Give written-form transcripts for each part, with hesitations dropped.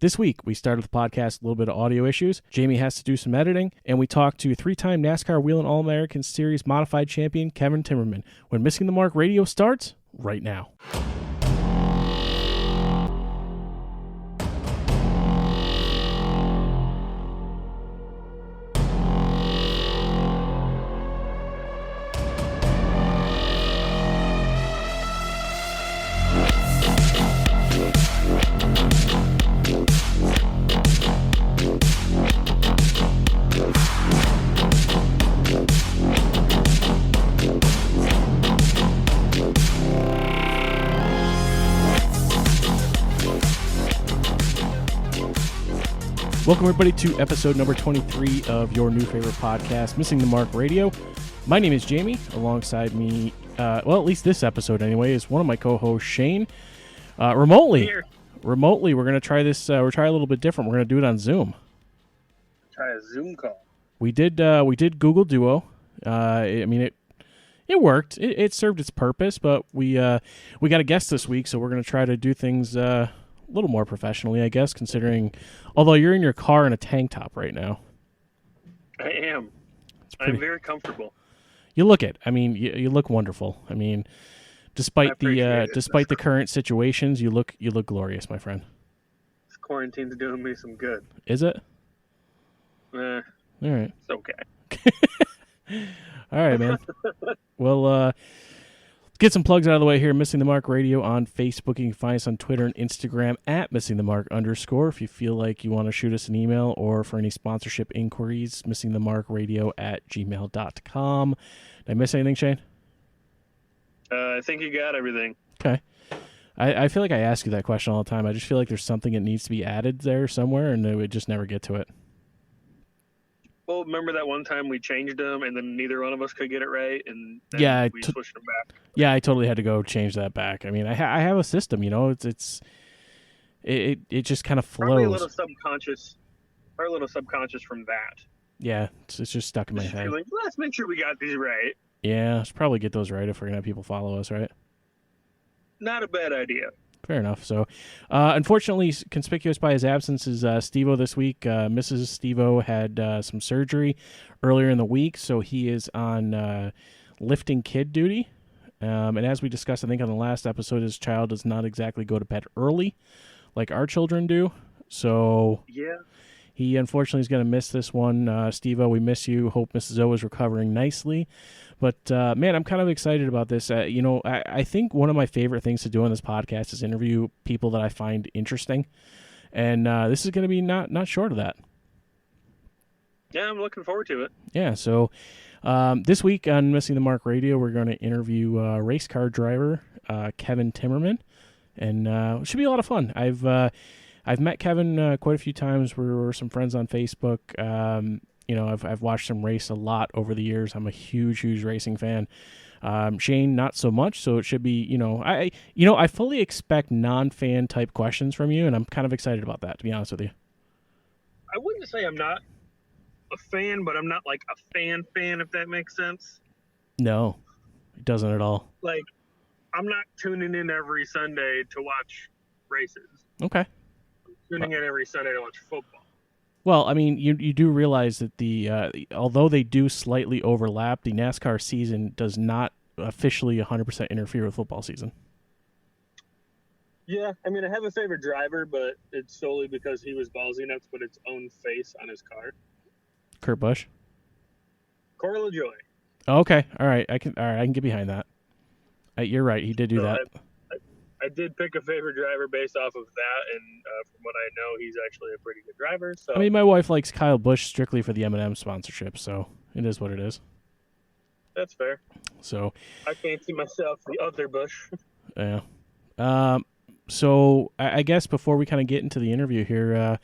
This week, we started the podcast, a little bit of audio issues. Jamie has to do some editing, and we talked to three-time NASCAR Wheel and All-American Series Modified Champion Kevin Timmerman. When Missing the Mark Radio starts right now. Welcome, everybody, to episode number 23 of your new favorite podcast, Missing the Mark Radio. My name is Jamie. Alongside me, well, at least this episode anyway, is one of my co-hosts, Shane. Remotely, we're going to try this. We're trying a little bit different. We're going to do it on Zoom. Try a Zoom call. We did Google Duo. It worked. It served its purpose, but we got a guest this week, so we're going to try to do things a little more professionally, I guess, considering, although you're in your car in a tank top right now. I am. I'm very comfortable. You look it. I mean, you look wonderful. I mean, despite the current situations, you look glorious, my friend. This quarantine's doing me some good. Is it? All right. It's okay. All right, man. Well, get some plugs out of the way here. Missing the Mark Radio on Facebook. You can find us on Twitter and Instagram at @missingthemark_. If you feel like you want to shoot us an email or for any sponsorship inquiries, missingthemarkradio@gmail.com. Did I miss anything, Shane? I think you got everything. Okay. I feel like I ask you that question all the time. I just feel like there's something that needs to be added there somewhere, and we just never get to it. Well, remember that one time we changed them, and then neither one of us could get it right, and then we switched them back. Yeah, I totally had to go change that back. I mean, I have a system, you know. It just kind of flows. Probably a little subconscious from that. Yeah, it's just stuck in my head. Like, let's make sure we got these right. Yeah, let's probably get those right if we're gonna have people follow us, right? Not a bad idea. Fair enough. So, unfortunately, conspicuous by his absence is Steve-O this week. Mrs. Steve-O had some surgery earlier in the week, so he is on lifting kid duty. And as we discussed, I think, on the last episode, his child does not exactly go to bed early like our children do. So, yeah, he unfortunately is going to miss this one. Steve-O, we miss you. Hope Mrs. O is recovering nicely. But, man, I'm kind of excited about this. I think one of my favorite things to do on this podcast is interview people that I find interesting. And this is going to be not short of that. Yeah, I'm looking forward to it. Yeah, so this week on Missing the Mark Radio, we're going to interview race car driver Kevin Timmerman. And it should be a lot of fun. I've met Kevin quite a few times. We're some friends on Facebook. I've watched him race a lot over the years. I'm a huge racing fan. Shane, not so much. So it should be, I fully expect non-fan type questions from you, and I'm kind of excited about that, to be honest with you. I wouldn't say I'm not a fan, but I'm not like a fan, if that makes sense. No, it doesn't at all. Like, I'm not tuning in every Sunday to watch races. Okay. I'm tuning in every Sunday to watch football. Well, I mean, you do realize that although they do slightly overlap, the NASCAR season does not officially 100% interfere with football season. Yeah, I mean, I have a favorite driver, but it's solely because he was ballsy enough to put its own face on his car. Kurt Busch? Corey LaJoie. Oh, okay, all right, I can get behind that. You're right, he did do that. I did pick a favorite driver based off of that, and from what I know, he's actually a pretty good driver. So, I mean, my wife likes Kyle Busch strictly for the M&M sponsorship, so it is what it is. That's fair. So I fancy myself the other Busch. Yeah. So I guess before we kind of get into the interview here,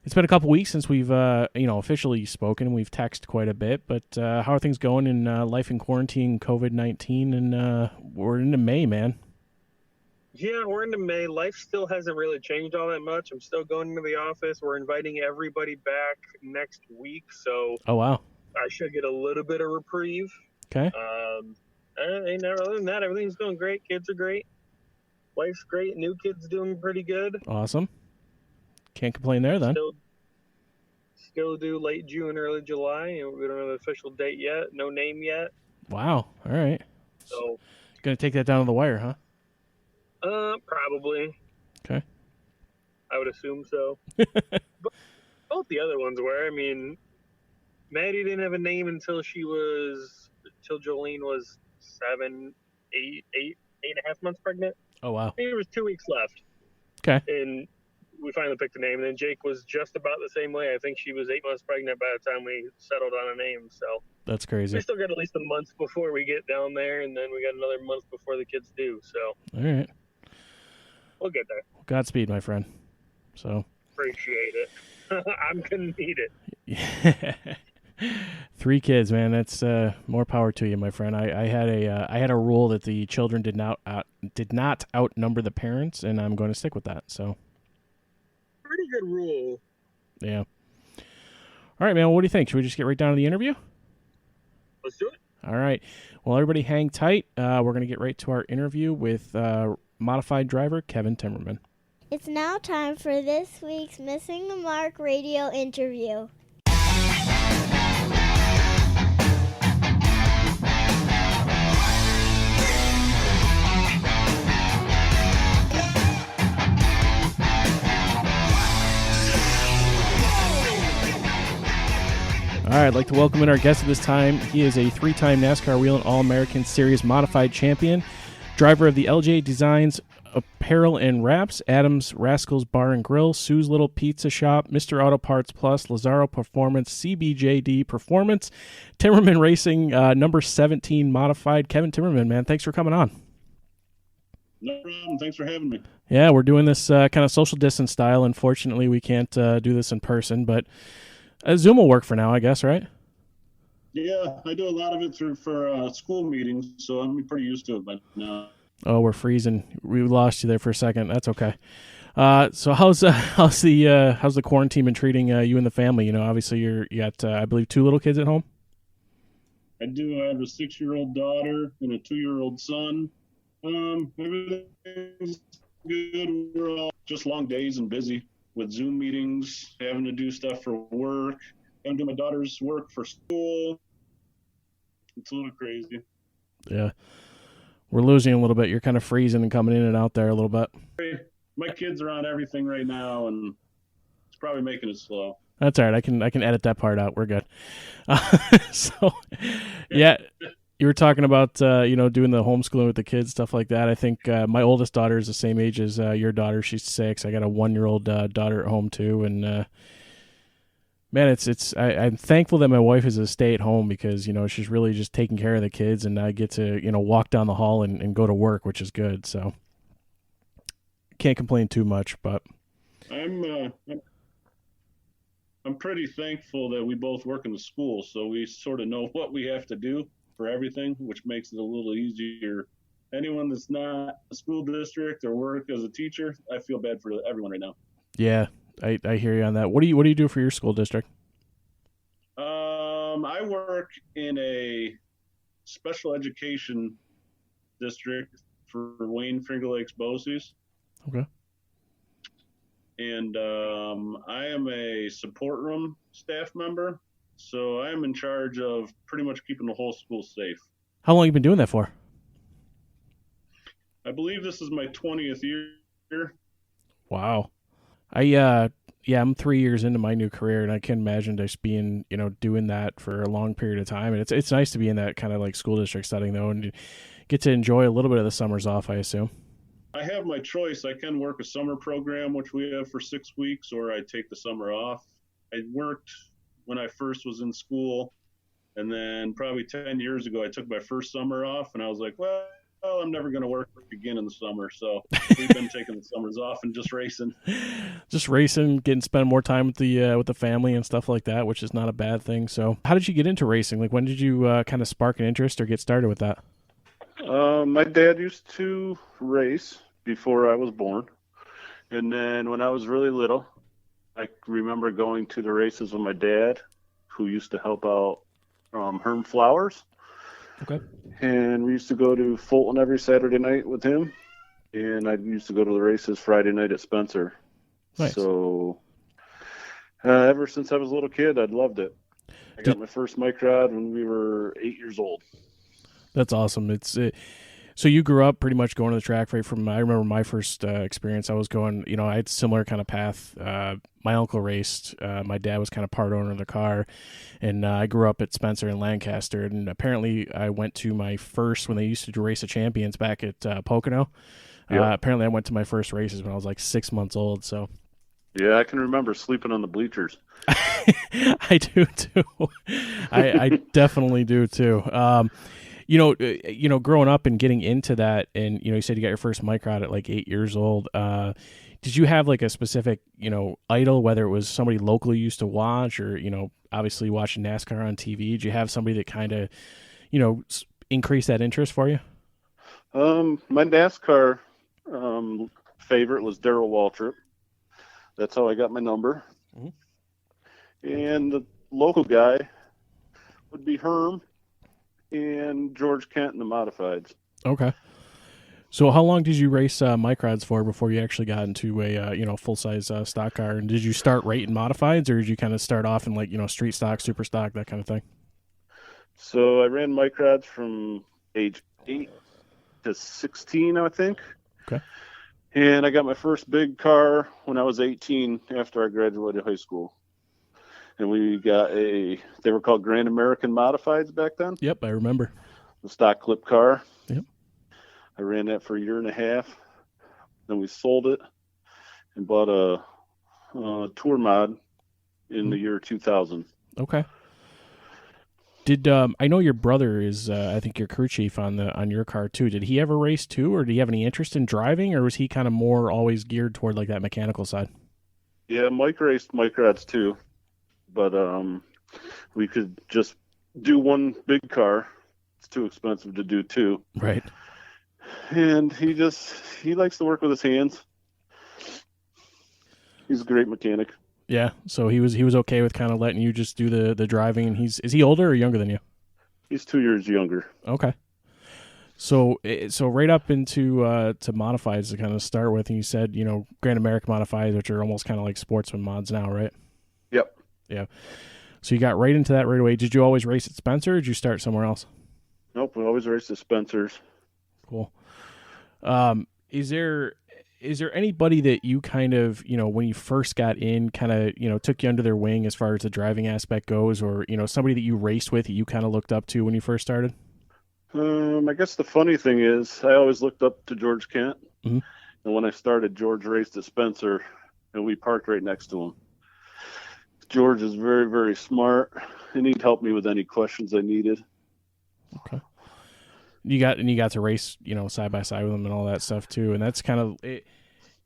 it's been a couple weeks since we've officially spoken. We've texted quite a bit, but how are things going in life in quarantine, COVID-19, and we're into May, man. Yeah, we're into May. Life still hasn't really changed all that much. I'm still going to the office. We're inviting everybody back next week, so oh wow, I should get a little bit of reprieve. Okay. And other than that, everything's going great. Kids are great. Life's great. New kids doing pretty good. Awesome. Can't complain there then. Still do late June, early July. We don't have an official date yet. No name yet. Wow. All right. So, Going to take that down to the wire, huh? probably. Okay. I would assume so. But both the other ones were. I mean, Maddie didn't have a name until Jolene was 8.5 months pregnant. Oh, wow. I think there was 2 weeks left. Okay. And we finally picked a name. And then Jake was just about the same way. I think she was 8 months pregnant by the time we settled on a name. So that's crazy. We still got at least a month before we get down there, and then we got another month before the kids do. So all right, we'll get there. Godspeed, my friend. So appreciate it. I'm gonna need it. Yeah. 3 kids, man. That's more power to you, my friend. I had a rule that the children did not outnumber the parents, and I'm going to stick with that. So pretty good rule. Yeah. All right, man. What do you think? Should we just get right down to the interview? Let's do it. All right. Well, everybody hang tight. We're going to get right to our interview with modified driver Kevin Timmerman. It's now time for this week's Missing the Mark radio interview. All right, I'd like to welcome in our guest at this time. He is a 3-time NASCAR Wheel and All-American Series Modified Champion, driver of the LJ Designs Apparel and Wraps, Adams Rascals Bar and Grill, Sue's Little Pizza Shop, Mr. Auto Parts Plus, Lazaro Performance, CBJD Performance, Timmerman Racing, number 17 Modified. Kevin Timmerman, man, thanks for coming on. No problem. Thanks for having me. Yeah, we're doing this kind of social distance style. Unfortunately, we can't do this in person, but Zoom will work for now, I guess, right? Yeah, I do a lot of it for school meetings, so I'm pretty used to it by now. Oh, we're freezing. We lost you there for a second. That's okay. So how's the quarantine been treating you and the family? You know, obviously you got I believe 2 little kids at home. I do. I have a 6-year-old daughter and a 2-year-old son. Everything's good. We're all just long days and busy with Zoom meetings, having to do stuff for work, having to do my daughter's work for school. It's a little crazy. Yeah. We're losing a little bit. You're kind of freezing and coming in and out there a little bit. My kids are on everything right now, and it's probably making it slow. That's all right. I can edit that part out. We're good. So, yeah, you were talking about doing the homeschooling with the kids, stuff like that. I think my oldest daughter is the same age as your daughter. She's 6. I got a 1-year-old daughter at home too, and man, I'm thankful that my wife is a stay-at-home because, she's really just taking care of the kids, and I get to, walk down the hall and go to work, which is good. So can't complain too much, but I'm pretty thankful that we both work in the school, so we sort of know what we have to do for everything, which makes it a little easier. Anyone that's not a school district or work as a teacher, I feel bad for everyone right now. Yeah. I hear you on that. What do you do for your school district? I work in a special education district for Wayne, Finger Lakes, BOCES. Okay. And I am a support room staff member, so I'm in charge of pretty much keeping the whole school safe. How long have you been doing that for? I believe this is my 20th year. Wow. I'm 3 years into my new career, and I can imagine just being, doing that for a long period of time. And it's nice to be in that kind of like school district setting, though, and get to enjoy a little bit of the summers off, I assume. I have my choice. I can work a summer program, which we have for 6 weeks, or I take the summer off. I worked when I first was in school, and then probably 10 years ago, I took my first summer off, and I was like, well, I'm never going to work again in the summer. So we've been taking the summers off and just racing. Spend more time with the family and stuff like that, which is not a bad thing. So how did you get into racing? Like, when did you kind of spark an interest or get started with that? My dad used to race before I was born. And then when I was really little, I remember going to the races with my dad, who used to help out Herm Flowers. Okay. And we used to go to Fulton every Saturday night with him. And I used to go to the races Friday night at Spencer. Nice. So Ever since I was a little kid, I'd loved it. I got my first microd when we were 8 years old. That's awesome. So you grew up pretty much going to the track right from, I remember my first experience. I was going, I had a similar kind of path. My uncle raced. My dad was kind of part owner of the car. And I grew up at Spencer and Lancaster. And apparently I went to my first, when they used to do Race of Champions back at Pocono. Yep. Apparently I went to my first races when I was like 6 months old. So yeah, I can remember sleeping on the bleachers. I do too. I definitely do too. Growing up and getting into that, and you said you got your first microd at like 8 years old. Did you have like a specific, idol, whether it was somebody locally you used to watch, or obviously watching NASCAR on TV? Did you have somebody that kind of, increased that interest for you? My NASCAR favorite was Darrell Waltrip. That's how I got my number. Mm-hmm. And the local guy would be Herm and George Kent in the modifieds. Okay. So how long did you race microds for before you actually got into a full-size stock car? And did you start right in modifieds, or did you kind of start off in like street stock, super stock, that kind of thing? So I ran microds from age 8 to 16, I think. Okay. And I got my first big car when I was 18 after I graduated high school. And we got they were called Grand American Modifieds back then. Yep, I remember. The stock clip car. Yep. I ran that for a year and a half. Then we sold it and bought a tour mod in the year 2000. Okay. Did I know your brother is I think your crew chief on your car too? Did he ever race too, or did he have any interest in driving, or was he kind of more always geared toward like that mechanical side? Yeah, Mike raced microds too, but we could just do one big car. It's too expensive to do two. Right. And he likes to work with his hands. He's a great mechanic. Yeah, so he was okay with kind of letting you just do the driving. And is he older or younger than you? He's 2 years younger. Okay. So right up into to modifieds to kind of start with, and you said Grand American modifieds, which are almost kind of like sportsman mods now, right? Yep. Yeah. So you got right into that right away. Did you always race at Spencer, or did you start somewhere else? Nope, we always raced at Spencer's. Cool. Is there anybody that you kind of, when you first got in, kind of, took you under their wing as far as the driving aspect goes, or, somebody that you raced with that you kind of looked up to when you first started? I guess the funny thing is I always looked up to George Kent. Mm-hmm. And when I started, George raced at Spencer, and we parked right next to him. George is very, very smart, and he'd help me with any questions I needed. Okay. You got to race, side by side with them and all that stuff too. And that's kind of it,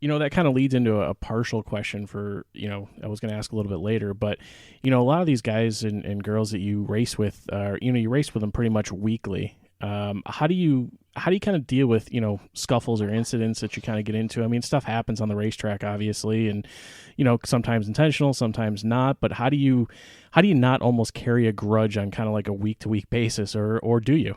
that kind of leads into a partial question for, I was going to ask a little bit later, but, a lot of these guys and girls that you race with, you race with them pretty much weekly. How do you kind of deal with, scuffles or incidents that you kind of get into? I mean, stuff happens on the racetrack, obviously, and, sometimes intentional, sometimes not, but how do you not almost carry a grudge on kind of like a week to week basis, or do you?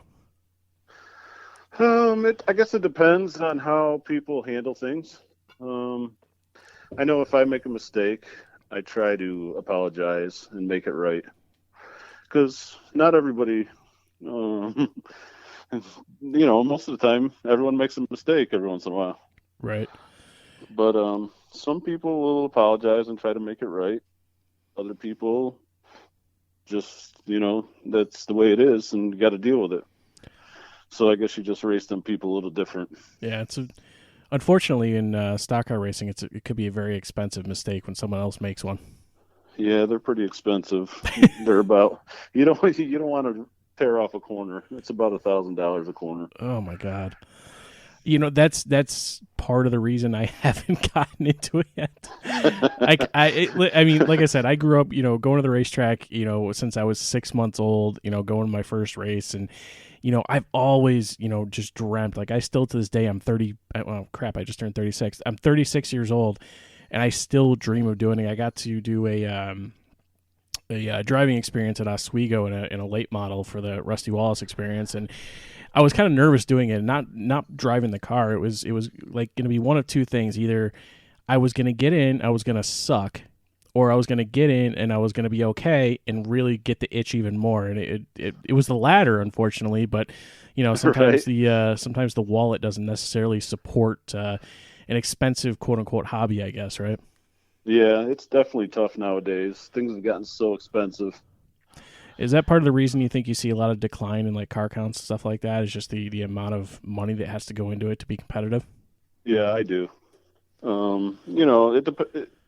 I guess it depends on how people handle things. I know if I make a mistake, I try to apologize and make it right. Because not everybody, most of the time, everyone makes a mistake every once in a while. Right. But some people will apologize and try to make it right. Other people just, that's the way it is, and you got to deal with it. So I guess you just race them people a little different. Yeah, unfortunately in stock car racing, it could be a very expensive mistake when someone else makes one. Yeah, they're pretty expensive. They're about you don't want to tear off a corner. It's about $1,000 a corner. Oh my God. That's part of the reason I haven't gotten into it yet. I mean, like I said, I grew up, going to the racetrack, since I was 6 months old, going to my first race, and I've always, just dreamt, like I still to this day, I'm 30, well, crap, I just turned 36. I'm 36 years old, and I still dream of doing it. I got to do a driving experience at Oswego in a late model for the Rusty Wallace experience, and I was kind of nervous doing it, not driving the car. It was like going to be one of two things. Either I was going to get in, I was going to suck, or I was going to get in and I was going to be okay and really get the itch even more. And it was the latter, unfortunately. But sometimes sometimes the wallet doesn't necessarily support an expensive quote unquote hobby, I guess, right? Yeah, it's definitely tough nowadays. Things have gotten so expensive. Is that part of the reason you think you see a lot of decline in like car counts and stuff like that? Is just the amount of money that has to go into it to be competitive? Yeah, I do.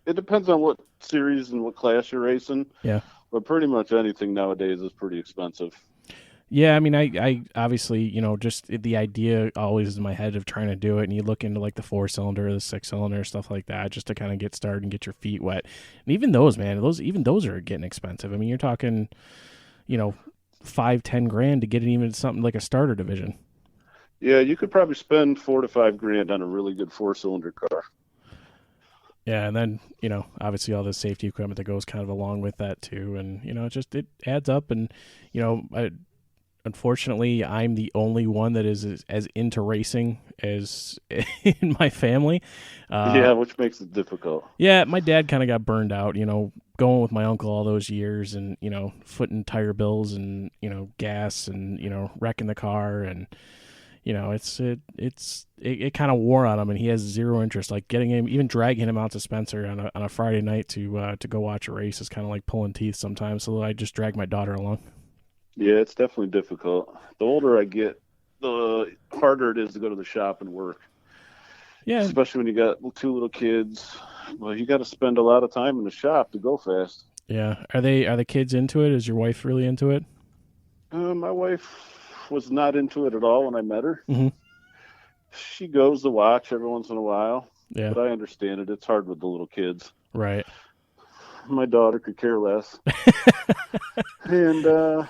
It depends on what series and what class you're racing. Yeah. But pretty much anything nowadays is pretty expensive. Yeah, I mean, I obviously, just the idea always is in my head of trying to do it, and you look into like the 4-cylinder, the 6-cylinder, stuff like that, just to kind of get started and get your feet wet. And even those, man, those are getting expensive. I mean, you're talking, $5-10 to get it even something like a starter division. Yeah, you could probably spend $4 to $5 on a really good 4-cylinder car. Yeah, and then, obviously all the safety equipment that goes kind of along with that too. And, it adds up. And, unfortunately, I'm the only one that is as into racing as in my family. Which makes it difficult. Yeah, my dad kind of got burned out, going with my uncle all those years and, footing tire bills and, gas and, wrecking the car. And, it kind of wore on him, and he has zero interest. Like getting him, even dragging him out to Spencer on a Friday night to go watch a race is kind of like pulling teeth sometimes. So I just drag my daughter along. Yeah, it's definitely difficult. The older I get, the harder it is to go to the shop and work. Yeah, especially when you got 2 little kids. Well, you got to spend a lot of time in the shop to go fast. Yeah, are the kids into it? Is your wife really into it? My wife was not into it at all when I met her. Mm-hmm. She goes to watch every once in a while. Yeah, but I understand it. It's hard with the little kids. Right. My daughter could care less. And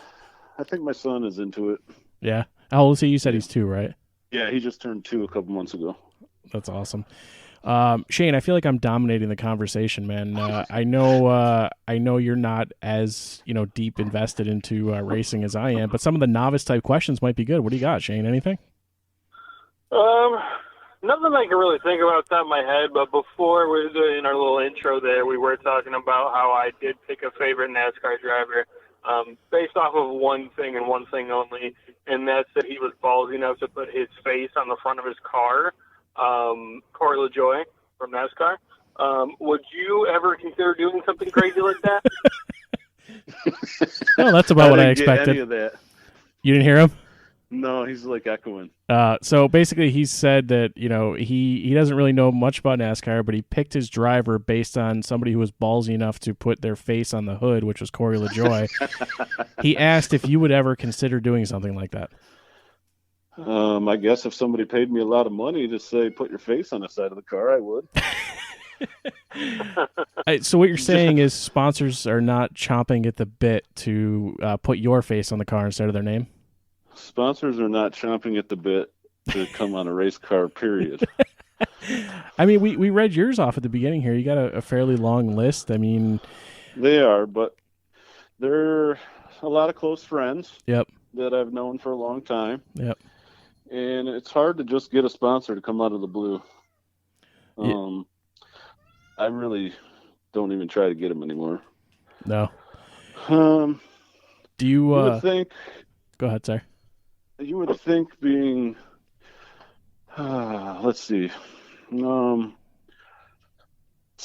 I think my son is into it. Yeah. How old is he? You said he's 2, right? Yeah, he just turned 2 a couple months ago. That's awesome. Shane, I feel like I'm dominating the conversation, man. I know you're not as deep invested into racing as I am, but some of the novice type questions might be good. What do you got, Shane? Anything? Nothing I can really think about off the top of my head. But before we were doing our little intro there, we were talking about how I did pick a favorite NASCAR driver, based off of one thing and one thing only, and that's that he was ballsy enough to put his face on the front of his car. Corey LaJoy from NASCAR. Would you ever consider doing something crazy like that? No, that's about what I expected. Any of that. You didn't hear him? No, he's like echoing. So basically he said that, he doesn't really know much about NASCAR, but he picked his driver based on somebody who was ballsy enough to put their face on the hood, which was Corey LaJoy. He asked if you would ever consider doing something like that. I guess if somebody paid me a lot of money to say, put your face on the side of the car, I would. So what you're saying is sponsors are not chomping at the bit to put your face on the car instead of their name? Sponsors are not chomping at the bit to come on a race car, period. I mean, we read yours off at the beginning here. You got a fairly long list. I mean... They are, but they're a lot of close friends. Yep. That I've known for a long time. Yep. And it's hard to just get a sponsor to come out of the blue. Yeah. I really don't even try to get them anymore. No. Do you would think... Go ahead, sir. You would think being... let's see. So,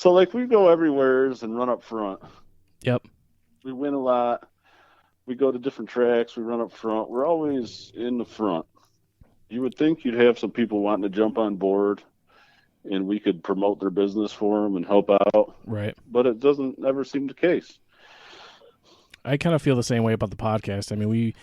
like, we go everywheres and run up front. Yep. We win a lot. We go to different tracks. We run up front. We're always in the front. You would think you'd have some people wanting to jump on board and we could promote their business for them and help out. Right. But it doesn't ever seem the case. I kind of feel the same way about the podcast. I mean, we,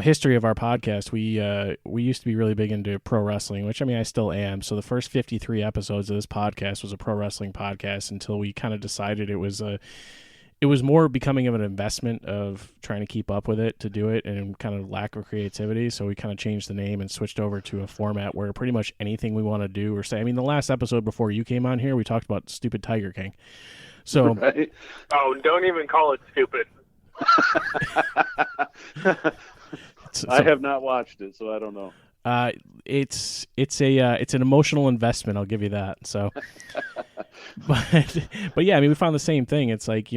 history of our podcast, we used to be really big into pro wrestling, which, I mean, I still am. So the first 53 episodes of this podcast was a pro wrestling podcast until we kind of decided it was more becoming of an investment of trying to keep up with it to do it and kind of lack of creativity. So we kind of changed the name and switched over to a format where pretty much anything we want to do or say, I mean, the last episode before you came on here, we talked about stupid Tiger King. So, right? Oh, don't even call it stupid. I have not watched it, so I don't know. It's an emotional investment. I'll give you that. So, but yeah, I mean, we found the same thing. It's like,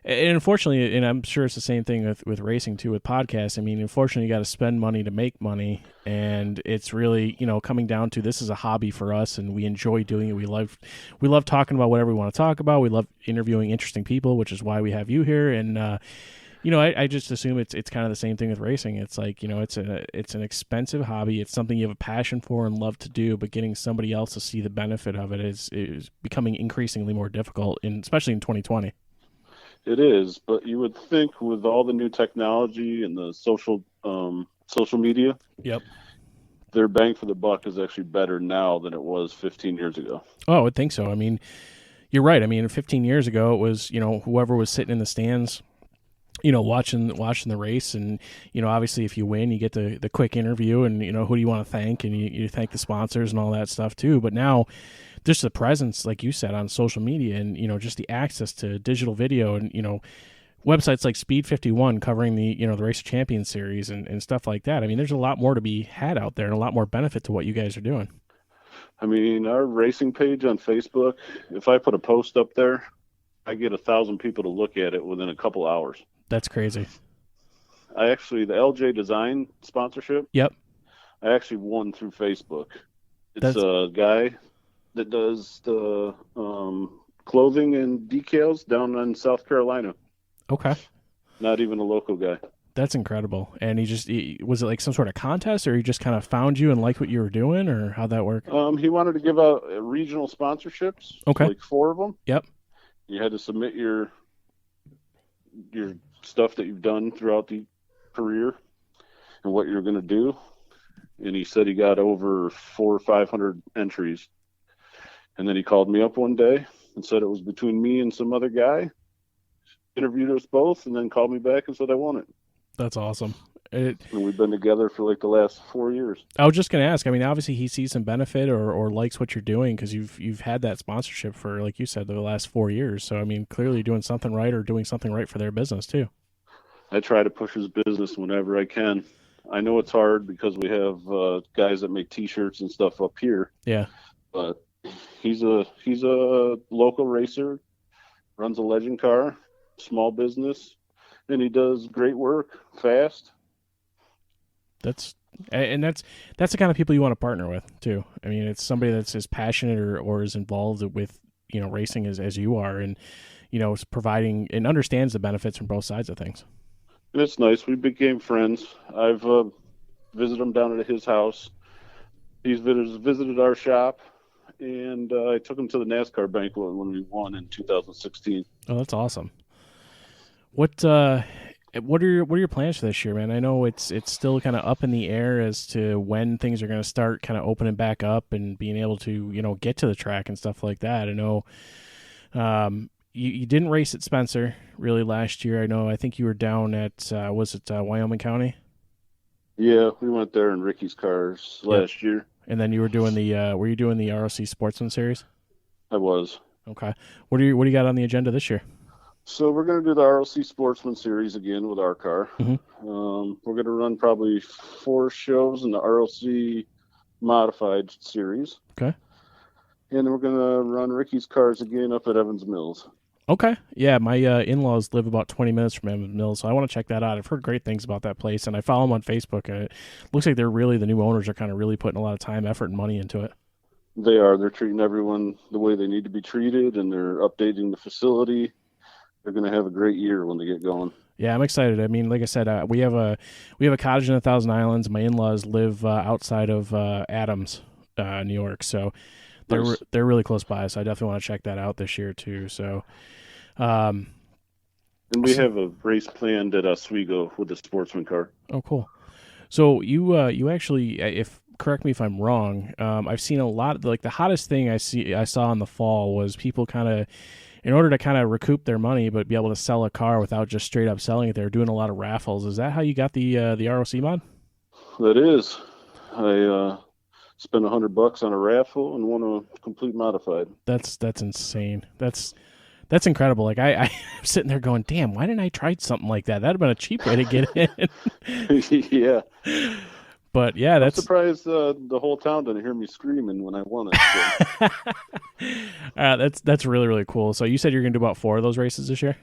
and unfortunately, and I'm sure it's the same thing with racing too, with podcasts. I mean, unfortunately, you got to spend money to make money, and it's really, coming down to, this is a hobby for us, and we enjoy doing it. We love talking about whatever we want to talk about. We love interviewing interesting people, which is why we have you here. And I just assume it's kind of the same thing with racing. It's like, it's an expensive hobby. It's something you have a passion for and love to do, but getting somebody else to see the benefit of it is becoming increasingly more difficult, especially in 2020. It is, but you would think with all the new technology and the social media, Yep, their bang for the buck is actually better now than it was 15 years ago. Oh, I would think so. I mean, you're right. I mean, 15 years ago, it was, whoever was sitting in the stands, watching the race, and, obviously if you win, you get the quick interview, and, who do you want to thank, and you thank the sponsors and all that stuff too. But now, just the presence, like you said, on social media, and, just the access to digital video, and, websites like Speed 51 covering the, the Race of Champions series and stuff like that. I mean, there's a lot more to be had out there, and a lot more benefit to what you guys are doing. I mean, our racing page on Facebook, if I put a post up there, I get 1,000 people to look at it within a couple hours. That's crazy. The LJ Design sponsorship. Yep. I actually won through Facebook. It's a guy that does the clothing and decals down in South Carolina. Okay. Not even a local guy. That's incredible. And was it like some sort of contest, or he just kind of found you and liked what you were doing, or how'd that work? He wanted to give out regional sponsorships. Okay. Like 4 of them. Yep. You had to submit your stuff that you've done throughout the career and what you're going to do. And he said he got over 400 or 500 entries. And then he called me up one day and said it was between me and some other guy. Interviewed us both, and then called me back and said I won it. That's awesome. And we've been together for like the last 4 years. I was just going to ask. I mean, obviously he sees some benefit or likes what you're doing, because you've had that sponsorship for, like you said, the last 4 years. So, I mean, clearly doing something right, or doing something right for their business too. I try to push his business whenever I can. I know it's hard because we have guys that make T-shirts and stuff up here. Yeah. But he's a local racer, runs a legend car, small business, and he does great work, fast. That's the kind of people you want to partner with too. I mean, it's somebody that's as passionate or as involved with, racing as you are, and, is providing and understands the benefits from both sides of things. And it's nice. We became friends. I've visited him down at his house. He's visited our shop, and I took him to the NASCAR banquet when we won in 2016. Oh, that's awesome. What are your plans for this year, man? I know it's still kind of up in the air as to when things are going to start kind of opening back up and being able to, get to the track and stuff like that. I know you didn't race at Spencer really last year. I think you were down at was it Wyoming County? Yeah, we went there in Ricky's cars last year. And then you were doing were you doing the ROC Sportsman Series? I was. Okay. What do you got on the agenda this year? So we're going to do the ROC Sportsman Series again with our car. Mm-hmm. We're going to run probably 4 shows in the ROC Modified Series. Okay. And then we're going to run Ricky's cars again up at Evans Mills. Okay. Yeah, my in-laws live about 20 minutes from Evans Mills, so I want to check that out. I've heard great things about that place, and I follow them on Facebook, and it looks like the new owners are kind of really putting a lot of time, effort, and money into it. They are. They're treating everyone the way they need to be treated, and they're updating the facility. They're going to have a great year when they get going. Yeah, I'm excited. I mean, like I said, we have a cottage in 1,000 Islands. My in-laws live outside of Adams, New York, so they're really close by. So I definitely want to check that out this year too. So, and we have a race planned at Oswego with the sportsman car. Oh, cool. So you actually, correct me if I'm wrong. I've seen a lot. Like the hottest thing I saw in the fall was people kind of, in order to kind of recoup their money, but be able to sell a car without just straight up selling it, they're doing a lot of raffles. Is that how you got the ROC mod? That is. I spent $100 on a raffle and won a complete modified. That's insane. That's incredible. Like I'm sitting there going, damn, why didn't I try something like that? That'd have been a cheap way to get in. Yeah. But yeah, I'm that's surprised the whole town didn't hear me screaming when I won it. So. that's really, really cool. So you said you're going to do about 4 of those races this year?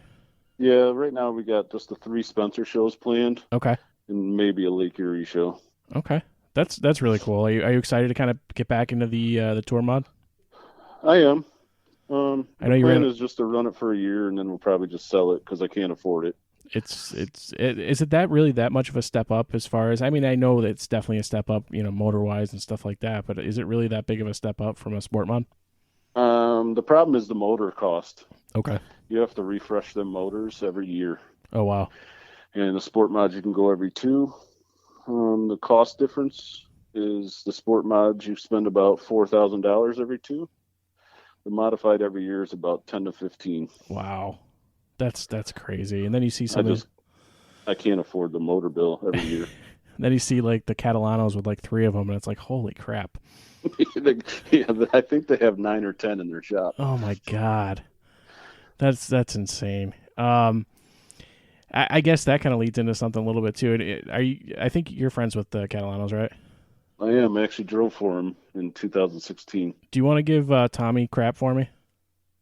Yeah, right now we got just the 3 Spencer shows planned Okay. and maybe a Lake Erie show. Okay. That's really cool. Are you excited to kind of get back into the tour mod? I am. I know The you plan ran. is just to run it for a year and then we'll probably just sell it because I can't afford it. Is it that really that much of a step up as far as, I mean, I know that it's definitely a step up, motor wise and stuff like that, but is it really that big of a step up from a sport mod? The problem is the motor cost. Okay. You have to refresh them motors every year. Oh, wow. And the sport mod you can go every 2. The cost difference is the sport mods you spend about $4,000 every 2. The modified every year is about 10 to 15. Wow. That's crazy. And then you see something. I can't afford the motor bill every year. Then you see like the Catalanos with like 3 of them, and it's like, holy crap. Yeah, I think they have 9 or 10 in their shop. Oh my God. That's insane. I guess that kind of leads into something a little bit too. I think you're friends with the Catalanos, right? I am. I actually drove for him in 2016. Do you want to give Tommy crap for me?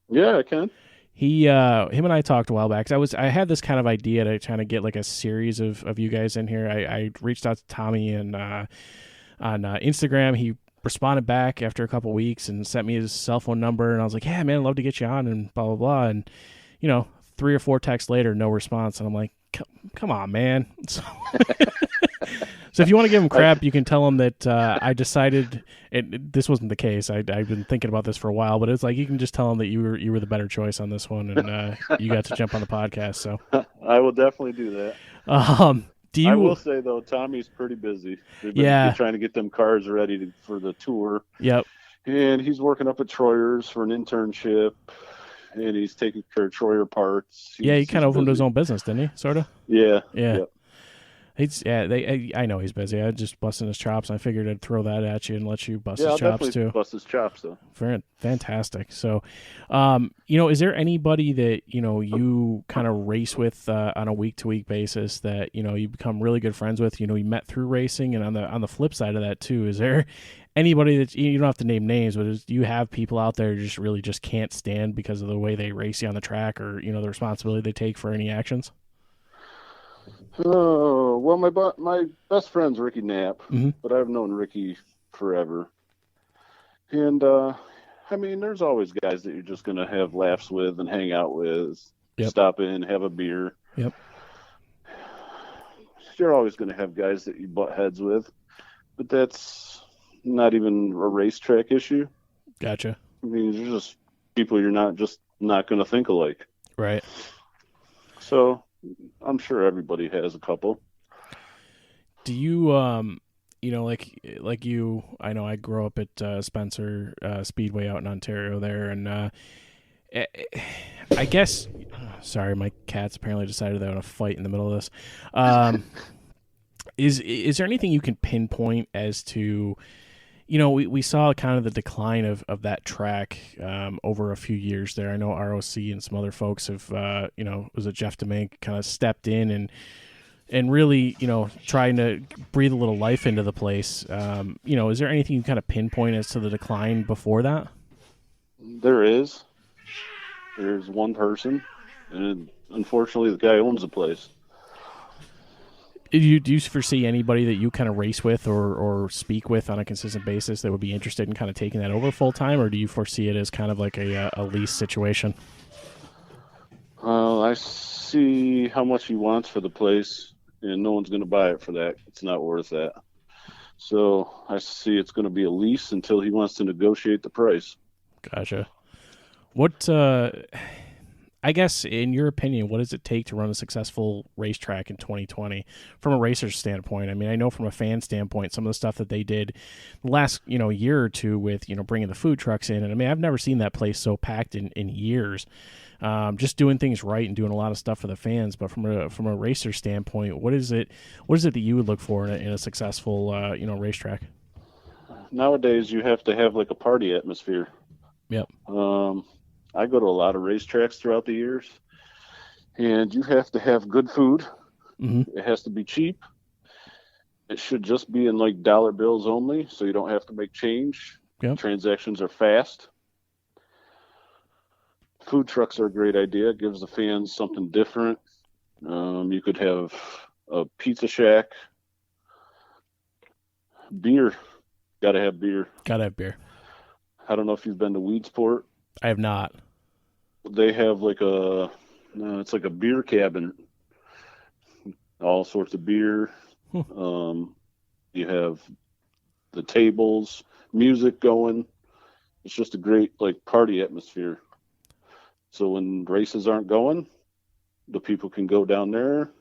Yeah, I can. Him and I talked a while back. 'Cause I had this kind of idea to try to get like a series of you guys in here. I reached out to Tommy and on Instagram. He responded back after a couple weeks and sent me his cell phone number. And I was like, yeah, man, I'd love to get you on and blah, blah, blah. And, 3 or 4 texts later, no response. And I'm like, come on, man. So if you want to give him crap, you can tell him that I decided this wasn't the case. I've been thinking about this for a while, but it's like you can just tell him that you were the better choice on this one, and you got to jump on the podcast. So I will definitely do that. I will say though, Tommy's pretty busy. They've been trying to get them cars ready for the tour. Yep. And he's working up at Troyer's for an internship, and he's taking care of Troyer parts. He kind of opened his own business, didn't he? Sort of. Yeah. Yep. I know he's busy. I just busting his chops. I figured I'd throw that at you and let you bust his chops too. Bust his chops though. Fantastic. So, is there anybody that you kind of race with on a week-to-week basis that you become really good friends with? You met through racing, and on the flip side of that too, is there anybody that you don't have to name names, but do you have people out there who just can't stand because of the way they race you on the track, or the responsibility they take for any actions? Oh, well, my best friend's Ricky Knapp, mm-hmm. but I've known Ricky forever. And, there's always guys that you're just going to have laughs with and hang out with, stop in, have a beer. Yep. You're always going to have guys that you butt heads with, but that's not even a racetrack issue. Gotcha. You're just people you're not going to think alike. Right. So I'm sure everybody has a couple. Do you, like you, I know I grew up at Spencer Speedway out in Ontario there, and I guess, sorry, my cats apparently decided they want to fight in the middle of this. Is there anything you can pinpoint as to, we saw kind of the decline of that track over a few years there. I know ROC and some other folks have, was it Jeff DeMink kind of stepped in and really, trying to breathe a little life into the place. Is there anything you kind of pinpoint as to the decline before that? There's one person, and unfortunately the guy owns the place. Do you foresee anybody that you kind of race with or speak with on a consistent basis that would be interested in kind of taking that over full time, or do you foresee it as kind of like a lease situation? I see how much he wants for the place, and no one's going to buy it for that. It's not worth that. So I see it's going to be a lease until he wants to negotiate the price. Gotcha. What, I guess, in your opinion, what does it take to run a successful racetrack in 2020 from a racer's standpoint? I mean, I know from a fan standpoint, some of the stuff that they did the last, year or two with, bringing the food trucks in. And I mean, I've never seen that place so packed in years, just doing things right and doing a lot of stuff for the fans. But from a racer standpoint, what is it that you would look for in a successful, racetrack? Nowadays, you have to have like a party atmosphere. Yep. I go to a lot of racetracks throughout the years, and you have to have good food. Mm-hmm. It has to be cheap, It should just be in like dollar bills only, so you don't have to make change. Yep. Transactions are fast. Food trucks are a great idea. It gives the fans something different. You could have a pizza shack. Beer. Got to have beer. Gotta have beer. I don't know if you've been to Weedsport. I have not. They have like it's like a beer cabinet. All sorts of beer. You have the tables, music going. It's just a great like party atmosphere. So when races aren't going, the people can go down there,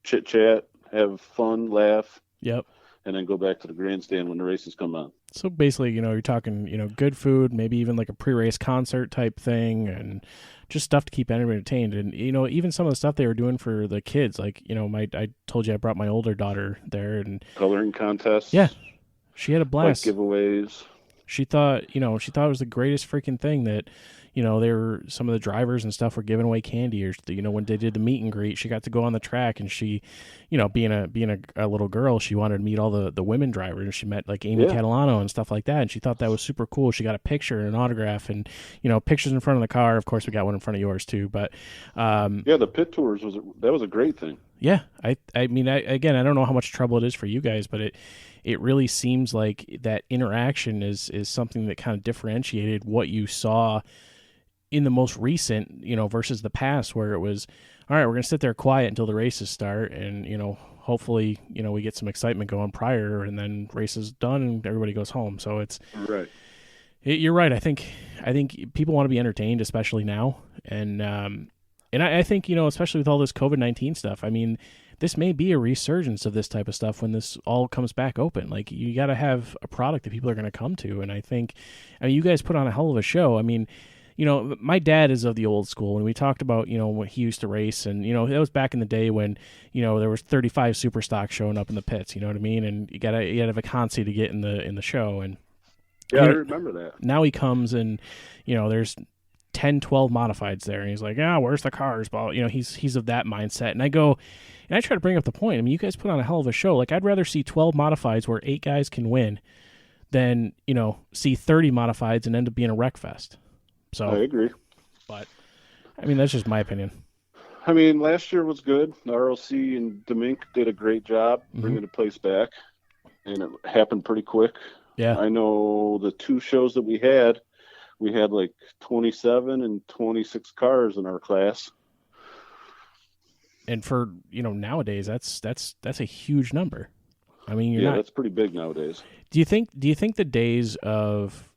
chit chat, have fun, laugh. Yep. And then go back to the grandstand when the races come on. So basically, you're talking, good food, maybe even like a pre-race concert type thing, and just stuff to keep everybody entertained. And, even some of the stuff they were doing for the kids, like, I told you I brought my older daughter there. And coloring contests. Yeah. She had a blast. Like giveaways. She thought it was the greatest freaking thing that, some of the drivers and stuff were giving away candy, or, when they did the meet and greet, she got to go on the track, and she, being a little girl, she wanted to meet all the women drivers, and she met like Amy Catalano and stuff like that. And she thought that was super cool. She got a picture and an autograph and, pictures in front of the car. Of course, we got one in front of yours too, but, the pit tours was a great thing. Yeah. I mean, I don't know how much trouble it is for you guys, but it really seems like that interaction is something that kind of differentiated what you saw in the most recent, versus the past, where it was, all right, we're going to sit there quiet until the races start. And, hopefully, we get some excitement going prior, and then races done and everybody goes home. So it's right. You're right. I think people want to be entertained, especially now. And I think, especially with all this COVID-19 stuff, I mean, this may be a resurgence of this type of stuff when this all comes back open. Like, you got to have a product that people are going to come to. And I mean, you guys put on a hell of a show. I mean, my dad is of the old school, and we talked about, when he used to race, and, it was back in the day when, there was 35 super stocks showing up in the pits, you know what I mean? And you had to have a Consi to get in the show. And yeah, I remember that. Now he comes and, there's 10, 12 modifieds there, and he's like, where's the cars? But, he's of that mindset. And I go, and I try to bring up the point. I mean, you guys put on a hell of a show. Like, I'd rather see 12 modifieds where 8 guys can win than, see 30 modifieds and end up being a wreck fest. So I agree. But, I mean, that's just my opinion. I mean, last year was good. ROC and Demink did a great job bringing the place back, and it happened pretty quick. Yeah. I know the 2 shows that we had like 27 and 26 cars in our class. And for, nowadays, that's a huge number. I mean, that's pretty big nowadays. Do you think the days of,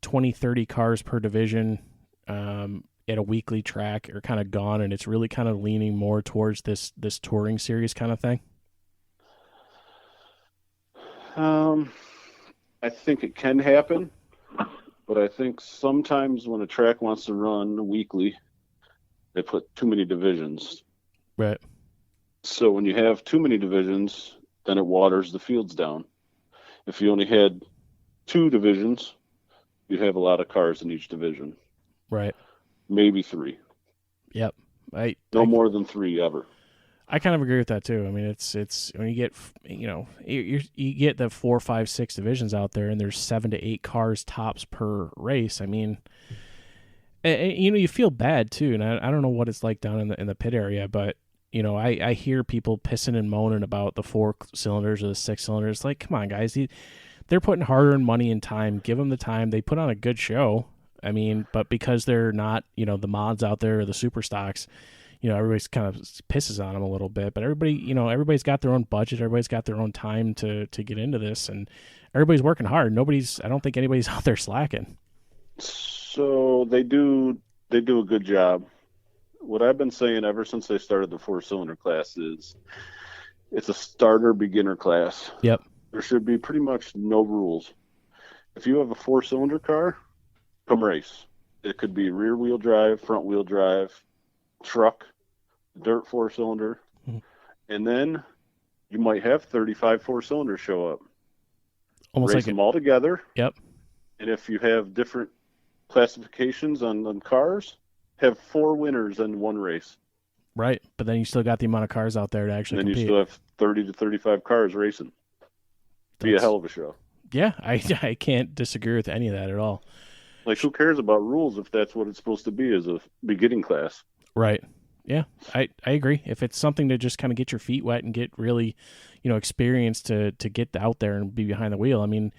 20, 30 cars per division at a weekly track are kind of gone, and it's really kind of leaning more towards this touring series kind of thing? I think it can happen, but I think sometimes when a track wants to run weekly, they put too many divisions. Right. So when you have too many divisions, then it waters the fields down. If you only had 2 divisions, you'd have a lot of cars in each division. Right. Maybe 3. Yep. No more than 3 ever. I kind of agree with that too. I mean, it's when you get, you get the 4, 5, 6 divisions out there, and there's 7 to 8 cars tops per race. I mean, you feel bad too. And I don't know what it's like down in the pit area, but I hear people pissing and moaning about the 4 cylinders or the 6 cylinders. Like, come on, guys. They're putting hard-earned money and time. Give them the time. They put on a good show. I mean, but because they're not, the mods out there or the super stocks, everybody's kind of pisses on them a little bit. But everybody, everybody's got their own budget. Everybody's got their own time to get into this, and everybody's working hard. I don't think anybody's out there slacking. So they do a good job. What I've been saying ever since they started the 4-cylinder class is it's a starter beginner class. Yep. There should be pretty much no rules. If you have a 4-cylinder car, come race. It could be rear-wheel drive, front-wheel drive, truck, dirt 4-cylinder, and then you might have 35 4-cylinders show up. Almost race like them all together. Yep. And if you have different classifications on cars, have 4 winners in one race. Right, but then you still got the amount of cars out there to actually And then compete. you still have 30 to 35 cars racing. Be a hell of a show. Yeah, I can't disagree with any of that at all. Like, who cares about rules if that's what it's supposed to be as a beginning class? Right. Yeah, I agree. If it's something to just kind of get your feet wet and get really, experience to get out there and be behind the wheel, I mean,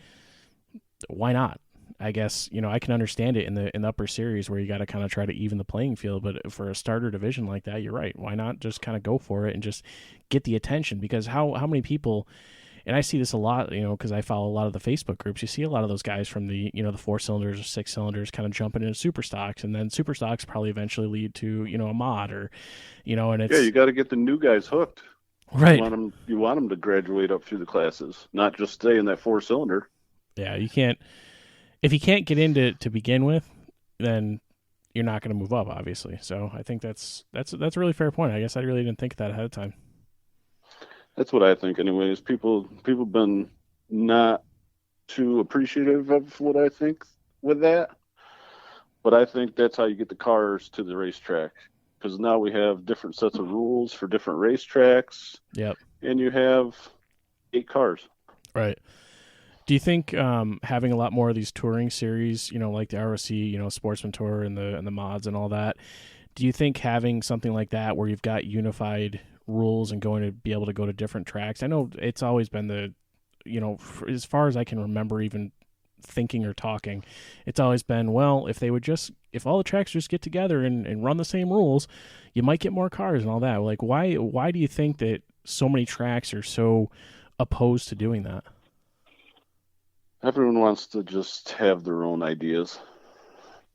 why not? I guess, I can understand it in the upper series where you got to kind of try to even the playing field. But for a starter division like that, you're right. Why not just kind of go for it and just get the attention? Because how many people, and I see this a lot, because I follow a lot of the Facebook groups, you see a lot of those guys from the, the 4-cylinders or 6-cylinders kind of jumping into super stocks. And then super stocks probably eventually lead to, a mod or, and it's. Yeah, you got to get the new guys hooked. Right. You want them to graduate up through the classes, not just stay in that 4-cylinder. Yeah, you can't. If you can't get into to begin with, then you're not going to move up, obviously. So I think that's a really fair point. I guess I really didn't think of that ahead of time. That's what I think, anyways. People been not too appreciative of what I think with that, but I think that's how you get the cars to the racetrack, because now we have different sets of rules for different racetracks. Yep. And you have 8 cars. Right. Do you think having a lot more of these touring series, like the ROC, Sportsman Tour and the mods and all that, do you think having something like that where you've got unified rules and going to be able to go to different tracks? I know it's always been the, as far as I can remember even thinking or talking, it's always been, well, if all the tracks just get together and run the same rules, you might get more cars and all that. Like, why do you think that so many tracks are so opposed to doing that? Everyone wants to just have their own ideas.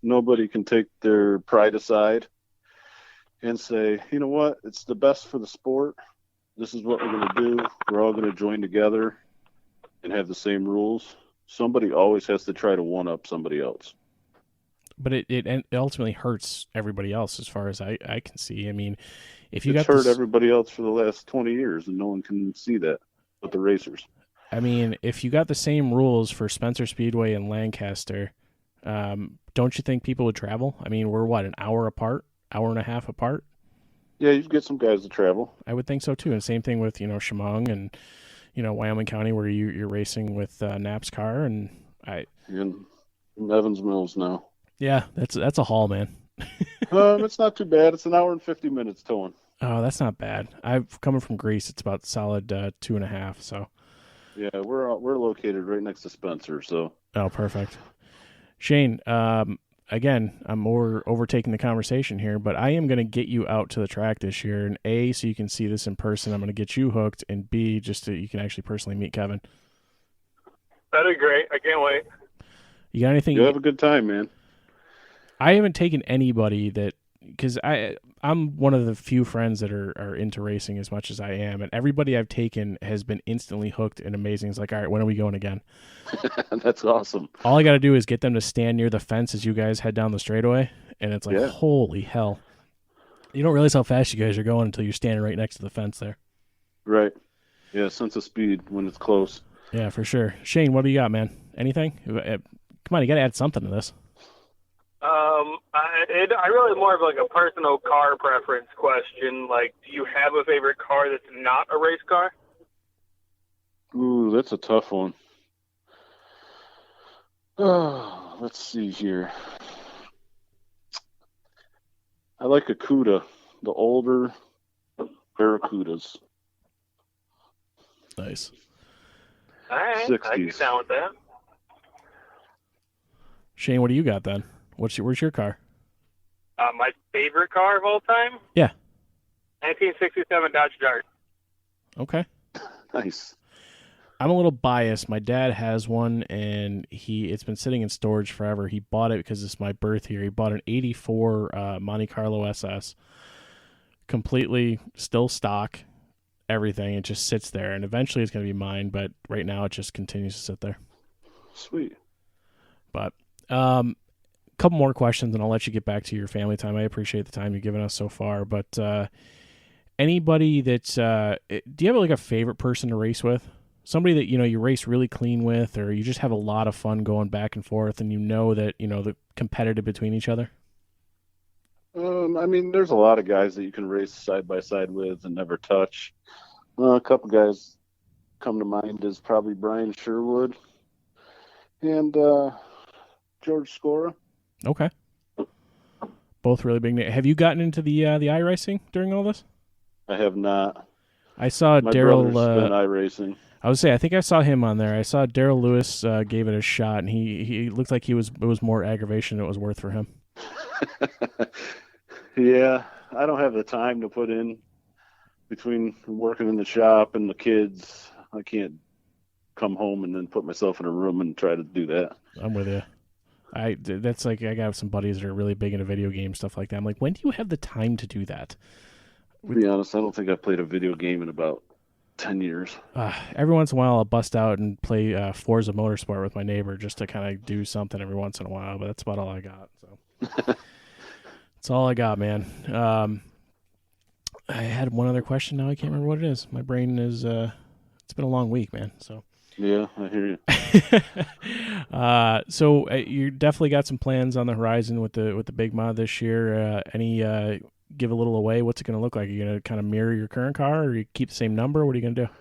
Nobody can take their pride aside and say, you know what, it's the best for the sport. This is what we're going to do. We're all going to join together and have the same rules. Somebody always has to try to one-up somebody else. But it ultimately hurts everybody else as far as I can see. I mean, if you It's hurt everybody else for the last 20 years, and no one can see that but the racers. I mean, if you got the same rules for Spencer Speedway and Lancaster, don't you think people would travel? I mean, we're an hour apart, hour and a half apart? Yeah, you'd get some guys to travel. I would think so too. And same thing with, Chemung and, Wyoming County where you're racing with Knapp's car and in Evans Mills now. Yeah, that's a haul, man. It's not too bad. It's an hour and 50 minutes towing. Oh, that's not bad. Coming from Greece, it's about solid 2.5. So. Yeah, we're located right next to Spencer, so. Oh, perfect. Shane, again, I'm more overtaking the conversation here, but I am going to get you out to the track this year, and A, so you can see this in person. I'm going to get you hooked, and B, just so you can actually personally meet Kevin. That'd be great. I can't wait. You got anything? You have a good time, man. I haven't taken anybody that, because I'm one of the few friends that are into racing as much as I am, and everybody I've taken has been instantly hooked and amazing. It's like, all right, when are we going again? That's awesome. All I got to do is get them to stand near the fence as you guys head down the straightaway, and it's like, holy hell. You don't realize how fast you guys are going until you're standing right next to the fence there. Right. Yeah, sense of speed when it's close. Yeah, for sure. Shane, what do you got, man? Anything? Come on, you got to add something to this. I really more of like a personal car preference question. Like, do you have a favorite car that's not a race car? Ooh, that's a tough one. Oh, let's see here. I like a Cuda, the older Barracudas. Nice. All right, 60s. I can down with that. Shane, what do you got then? Where's your car? My favorite car of all time? Yeah. 1967 Dodge Dart. Okay. Nice. I'm a little biased. My dad has one, and it's been sitting in storage forever. He bought it because it's my birth year. He bought an 84 Monte Carlo SS, completely still stock, everything. It just sits there, and eventually it's going to be mine, but right now it just continues to sit there. Sweet. But couple more questions, and I'll let you get back to your family time. I appreciate the time you've given us so far, but anybody that's do you have like a favorite person to race with? Somebody that you race really clean with, or you just have a lot of fun going back and forth, and that the competitive between each other? I mean, there's a lot of guys that you can race side by side with and never touch. A couple guys come to mind is probably Brian Sherwood and George Scora. Okay. Both really big names. Have you gotten into the iRacing during all this? I have not. I saw My Daryl. brother's been iRacing. I would say I think I saw him on there. I saw Daryl Lewis gave it a shot, and he looked like it was more aggravation than it was worth for him. Yeah, I don't have the time to put in between working in the shop and the kids. I can't come home and then put myself in a room and try to do that. I'm with you. That's like I got some buddies that are really big into video games, stuff like that. I'm like, when do you have the time to do that? To be honest, I don't think I've played a video game in about 10 years. Every once in a while, I'll bust out and play Forza Motorsport with my neighbor just to kind of do something every once in a while, but that's about all I got. So that's all I got, man. I had one other question. Now I can't remember what it is. My brain is it's been a long week, man. So yeah, I hear you. So you definitely got some plans on the horizon with the big mod this year. Any give a little away? What's it going to look like? Are you going to kind of mirror your current car, or you keep the same number? What are you going to do?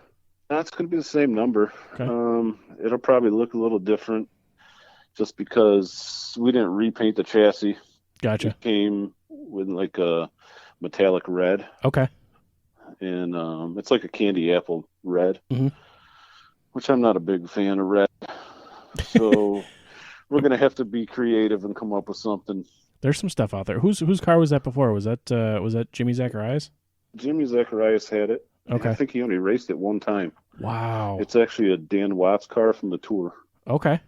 That's going to be the same number. Okay. It'll probably look a little different just because we didn't repaint the chassis. Gotcha. It came with like a metallic red. Okay. And it's like a candy apple red, mm-hmm. which I'm not a big fan of red. So we're going to have to be creative and come up with something. There's some stuff out there. Whose car was that before? Was that Jimmy Zacharias? Jimmy Zacharias had it. Okay. I think he only raced it one time. Wow. It's actually a Dan Watts car from the Tour. Okay.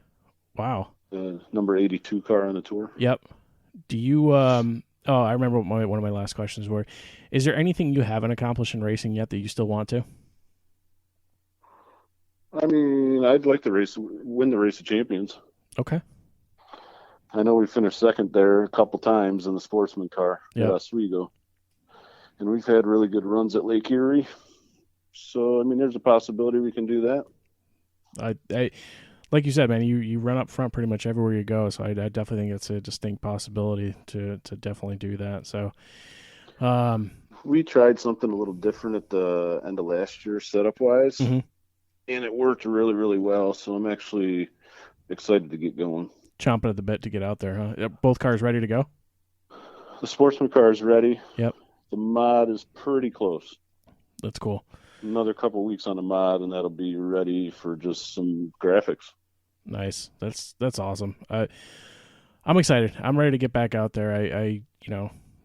Wow. The number 82 car on the Tour. Yep. Do you I remember what one of my last questions were. Is there anything you haven't accomplished in racing yet that you still want to? I mean, I'd like to win the Race of Champions. Okay. I know we finished second there a couple times in the sportsman car at Oswego. And we've had really good runs at Lake Erie. So, I mean, there's a possibility we can do that. I like you said, man, you run up front pretty much everywhere you go. So I definitely think it's a distinct possibility to definitely do that. So we tried something a little different at the end of last year setup-wise. Mm-hmm. And it worked really, really well. So I'm actually excited to get going. Chomping at the bit to get out there, huh? Both cars ready to go? The sportsman car is ready. Yep. The mod is pretty close. That's cool. Another couple of weeks on the mod, and that'll be ready for just some graphics. Nice. That's awesome. I'm excited. I'm ready to get back out there. I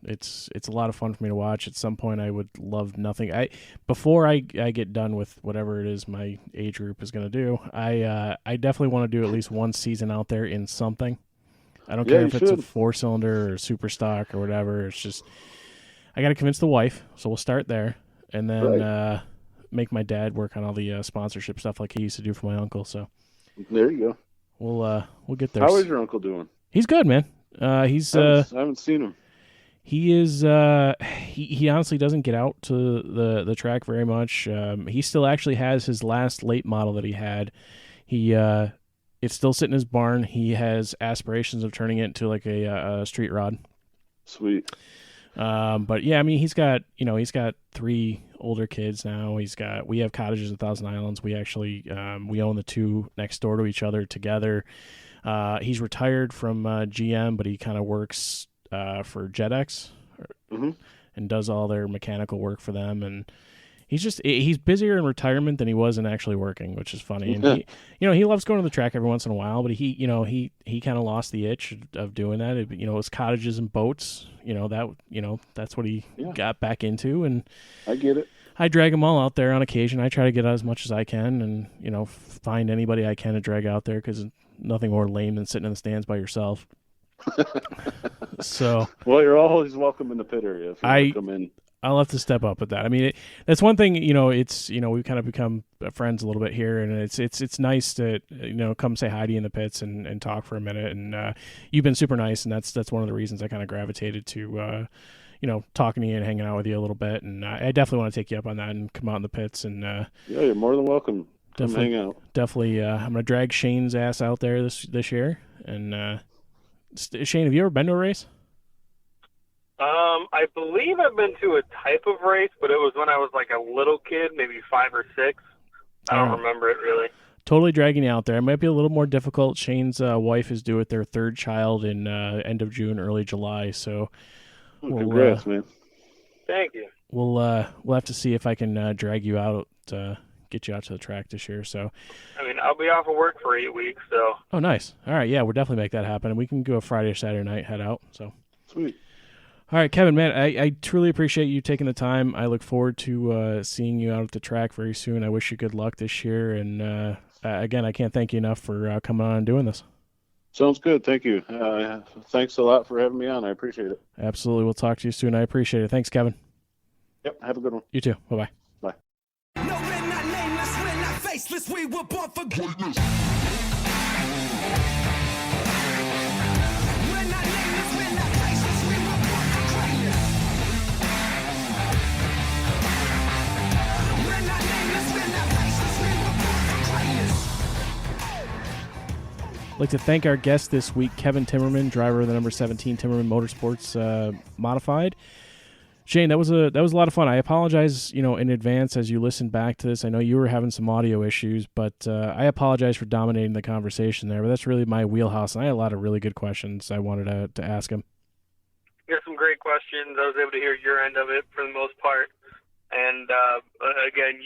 it's a lot of fun for me to watch. At some point, I would love nothing. Before I get done with whatever it is my age group is going to do, I definitely want to do at least one season out there in something. I don't care if it's a 4-cylinder or super stock or whatever. It's just I got to convince the wife, so we'll start there, and then make my dad work on all the sponsorship stuff like he used to do for my uncle. So there you go. We'll get there. How is your uncle doing? He's good, man. I haven't seen him. He is. He honestly doesn't get out to the track very much. He still actually has his last late model that he had. It's still sitting in his barn. He has aspirations of turning it into like a street rod. Sweet. But yeah, I mean, he's got 3 older kids now. We have cottages at Thousand Islands. We actually we own the 2 next door to each other together. He's retired from GM, but he kind of works for JetX and does all their mechanical work for them. And he's busier in retirement than he was in actually working, which is funny. And he loves going to the track every once in a while, but he kind of lost the itch of doing that. It was cottages and boats, that's what he got back into. And I get it. I drag them all out there on occasion. I try to get out as much as I can and, find anybody I can to drag out there, because nothing more lame than sitting in the stands by yourself. So, well, you're always welcome in the pit area if you want to come in. I'll have to step up with that. I mean, that's one thing. It's we've kind of become friends a little bit here, and it's nice to come say hi to you in the pits and talk for a minute. And you've been super nice, and that's one of the reasons I kind of gravitated to talking to you and hanging out with you a little bit. And I definitely want to take you up on that and come out in the pits. And yeah, you're more than welcome. Come hang out. Definitely, I'm gonna drag Shane's ass out there this year. And Shane, have you ever been to a race? I believe I've been to a type of race, but it was when I was like a little kid, maybe 5 or 6. I All don't right. remember it really. Totally dragging you out there. It might be a little more difficult. Shane's wife is due with their third child in end of June, early July. So Oh, congrats, man. Thank you. we'll have to see if I can drag you out, get you out to the track this year. So, I mean, I'll be off of work for 8 weeks, so. oh, nice. All right, yeah, we'll definitely make that happen, and we can go Friday or Saturday night, head out. So, Sweet. all right, Kevin, man, I truly appreciate you taking the time. I look forward to seeing you out at the track very soon. I wish you good luck this year, and again, I can't thank you enough for coming on and doing this. Sounds good. Thank you. Thanks a lot for having me on. I appreciate it. Absolutely. We'll talk to you soon. I appreciate it. Thanks, Kevin. Yep. Have a good one. You too. Bye-bye. Bye. No, we're not nameless, we're not faceless, we were born for greatness. We're not nameless, we're not faceless, we were born for greatness. We're not nameless, we're not faceless, we were born for greatness. I'd like to thank our guest this week, Kevin Timmerman, driver of the number 17 Timmerman Motorsports Modified. Shane, that was a lot of fun. I apologize, in advance as you listened back to this. I know you were having some audio issues, but I apologize for dominating the conversation there. But that's really my wheelhouse, and I had a lot of really good questions I wanted to ask him. You had some great questions. I was able to hear your end of it for the most part. And again,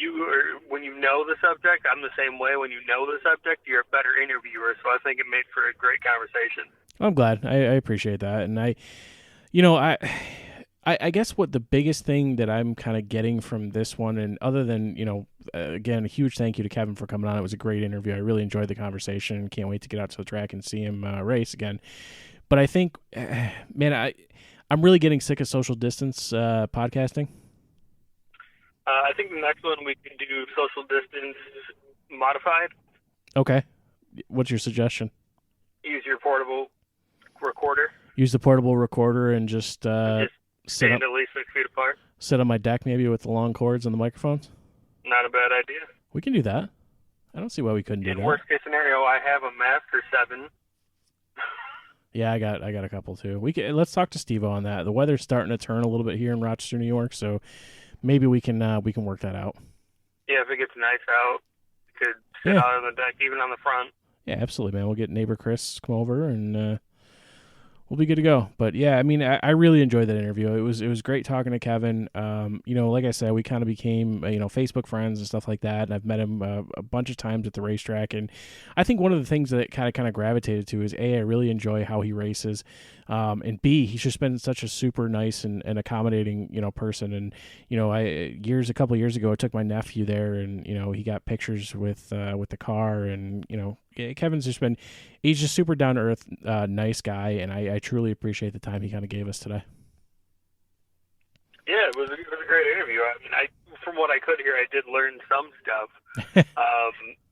when you know the subject, I'm the same way. When you know the subject, you're a better interviewer. So I think it made for a great conversation. I'm glad. I appreciate that, and I guess what the biggest thing that I'm kind of getting from this one, and other than, again, a huge thank you to Kevin for coming on. It was a great interview. I really enjoyed the conversation. Can't wait to get out to the track and see him race again. But I think, man, I'm really getting sick of social distance podcasting. I think the next one we can do social distance modified. Okay. What's your suggestion? Use your portable recorder. Use the portable recorder and just Stand at least 6 feet apart. sit on my deck maybe with the long cords and the microphones? Not a bad idea. We can do that. I don't see why we couldn't do In that. worst case scenario, I have a Master 7. Yeah, I got a couple too. Let's talk to Steve-O on that. The weather's starting to turn a little bit here in Rochester, New York, so maybe we can work that out. Yeah, if it gets nice out, you could sit out on the deck, even on the front. Yeah, absolutely, man. We'll get neighbor Chris to come over and we'll be good to go. But yeah, I mean, I really enjoyed that interview. It was great talking to Kevin. Like I said, we kind of became Facebook friends and stuff like that. And I've met him a bunch of times at the racetrack. And I think one of the things that kind of gravitated to is I really enjoy how he races, and B, he's just been such a super nice and accommodating person. And a couple of years ago, I took my nephew there, and he got pictures with the car, and Kevin's he's just super down to earth, nice guy, and I truly appreciate the time he kind of gave us today. Yeah, it was a great interview. I mean, from what I could hear, I did learn some stuff.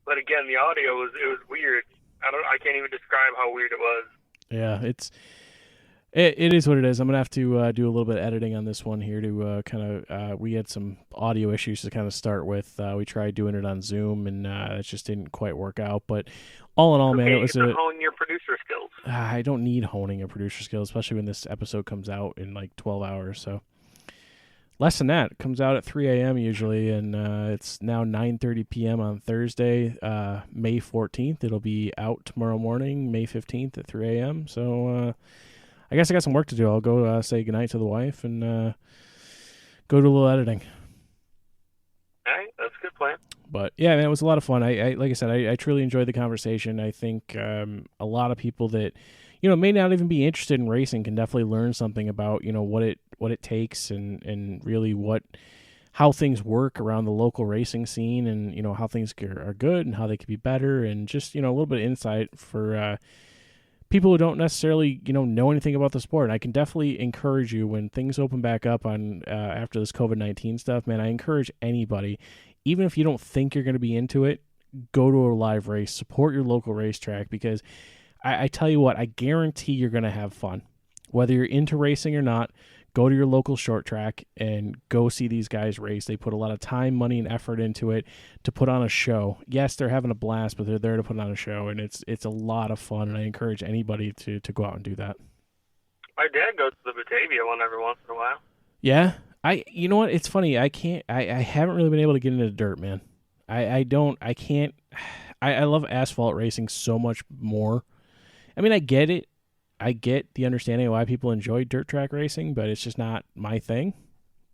But again, the audio was weird. I can't even describe how weird it was. Yeah, it is what it is. I'm gonna have to do a little bit of editing on this one here to we had some audio issues to kind of start with. We tried doing it on Zoom, and it just didn't quite work out. But all in all, man, it was hone your producer skills. I don't need honing a producer skills, especially when this episode comes out in like 12 hours. So less than that. It comes out at 3 a.m. usually, and it's now 9:30 p.m. on Thursday, May 14th. It'll be out tomorrow morning, May 15th at 3 a.m. So I guess I got some work to do. I'll go say goodnight to the wife and go do a little editing. All right, that's a good plan. But yeah, man, it was a lot of fun. I like I said, I truly enjoyed the conversation. I think a lot of people that may not even be interested in racing can definitely learn something about what it takes and really how things work around the local racing scene, and how things are good and how they could be better, and just a little bit of insight for people who don't necessarily know anything about the sport. And I can definitely encourage you, when things open back up on after this COVID-19 stuff, man, I encourage anybody, even if you don't think you're going to be into it, go to a live race, support your local racetrack, because I tell you what, I guarantee you're going to have fun. Whether you're into racing or not, go to your local short track and go see these guys race. They put a lot of time, money, and effort into it to put on a show. Yes, they're having a blast, but they're there to put on a show, and it's a lot of fun, and I encourage anybody to go out and do that. My dad goes to the Batavia one every once in a while. Yeah, you know what? It's funny. I haven't really been able to get into dirt, man. I can't. I love asphalt racing so much more. I mean, I get it. I get the understanding of why people enjoy dirt track racing, but it's just not my thing.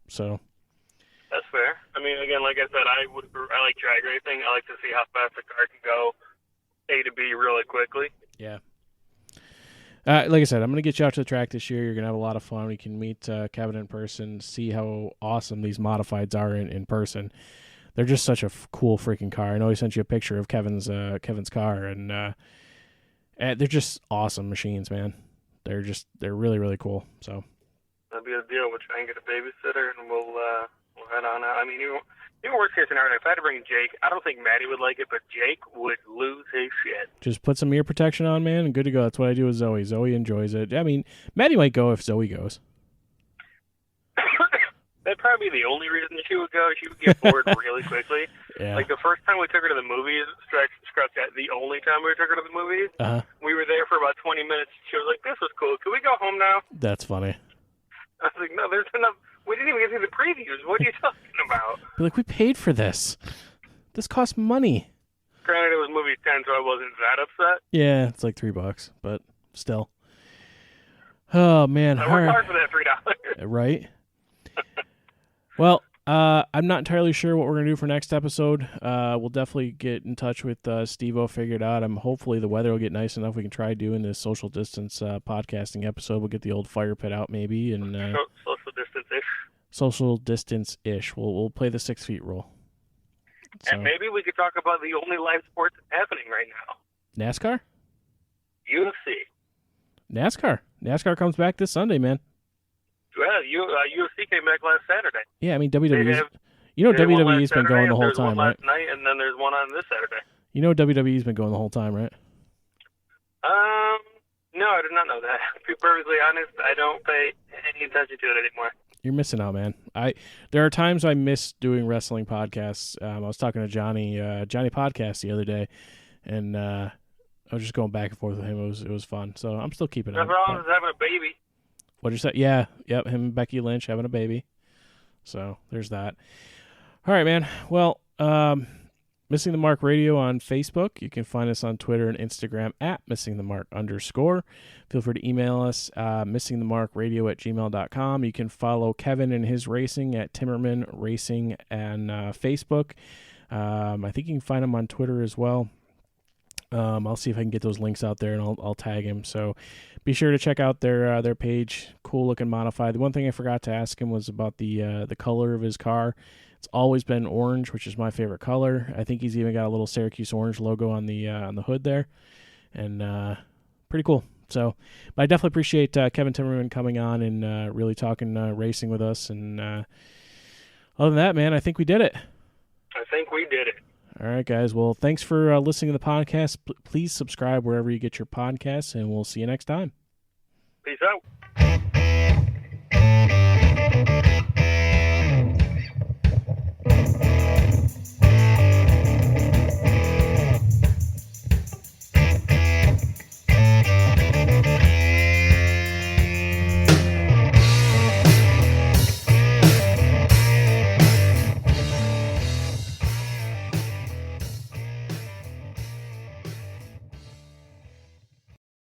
So. That's fair. I mean, again, like I said, I like drag racing. I like to see how fast a car can go A to B really quickly. Yeah. Like I said, I'm going to get you out to the track this year. You're going to have a lot of fun. We can meet Kevin in person, see how awesome these modifieds are in person. They're just such a cool freaking car. I know he sent you a picture of Kevin's car, and they're just awesome machines, man. They're really, really cool. So that'll be a deal. We'll try and get a babysitter, and we'll head on out. I mean, even worst case scenario, if I had to bring Jake, I don't think Maddie would like it, but Jake would lose his shit. Just put some ear protection on, man, and good to go. That's what I do with Zoe. Zoe enjoys it. I mean, Maddie might go if Zoe goes. That'd probably be the only reason she would go. She would get bored really quickly. Yeah. Like the first time we took her to the movies, scratch that, the only time we took her to the movies, we were there for about 20 minutes. She was like, "This was cool. Can we go home now?" That's funny. I was like, "No, there's enough. We didn't even get through the previews. What are you talking about?" Be like, we paid for this. This costs money. Granted, it was movie 10, so I wasn't that upset. Yeah, it's like $3, but still. Oh man, I worked hard for that $3. Right. Well, I'm not entirely sure what we're gonna do for next episode. We'll definitely get in touch with Steve-O, figure it out. Hopefully the weather will get nice enough we can try doing this social distance podcasting episode. We'll get the old fire pit out maybe, and social distance-ish. Social distance-ish. We'll play the 6 feet rule. So. And maybe we could talk about the only live sport that's happening right now. NASCAR? UFC. NASCAR comes back this Sunday, man. Well, UFC came back last Saturday. Yeah, I mean, WWE's been going the whole time, right? Last night, and then there's one on this Saturday. You know WWE's been going the whole time, right? No, I did not know that. To be perfectly honest, I don't pay any attention to it anymore. You're missing out, man. There are times I miss doing wrestling podcasts. I was talking to Johnny Podcast the other day, and I was just going back and forth with him. It was fun. So I'm still keeping it. Nothing wrong with having a baby. What'd you say? Yeah, yep. Him and Becky Lynch having a baby. So there's that. All right, man. Well, Missing the Mark Radio on Facebook. You can find us on Twitter and Instagram at @missingthemark_. Feel free to email us, missingthemarkradio@gmail.com. You can follow Kevin and his racing at Timmerman Racing and Facebook. I think you can find him on Twitter as well. I'll see if I can get those links out there, and I'll tag him. So be sure to check out their page. Cool looking modified. The one thing I forgot to ask him was about the color of his car. It's always been orange, which is my favorite color. I think he's even got a little Syracuse orange logo on the hood there, and pretty cool. So, but I definitely appreciate Kevin Timmerman coming on and really talking racing with us. And other than that, man, I think we did it. I think we did it. All right, guys. Well, thanks for listening to the podcast. Please subscribe wherever you get your podcasts, and we'll see you next time. Peace out.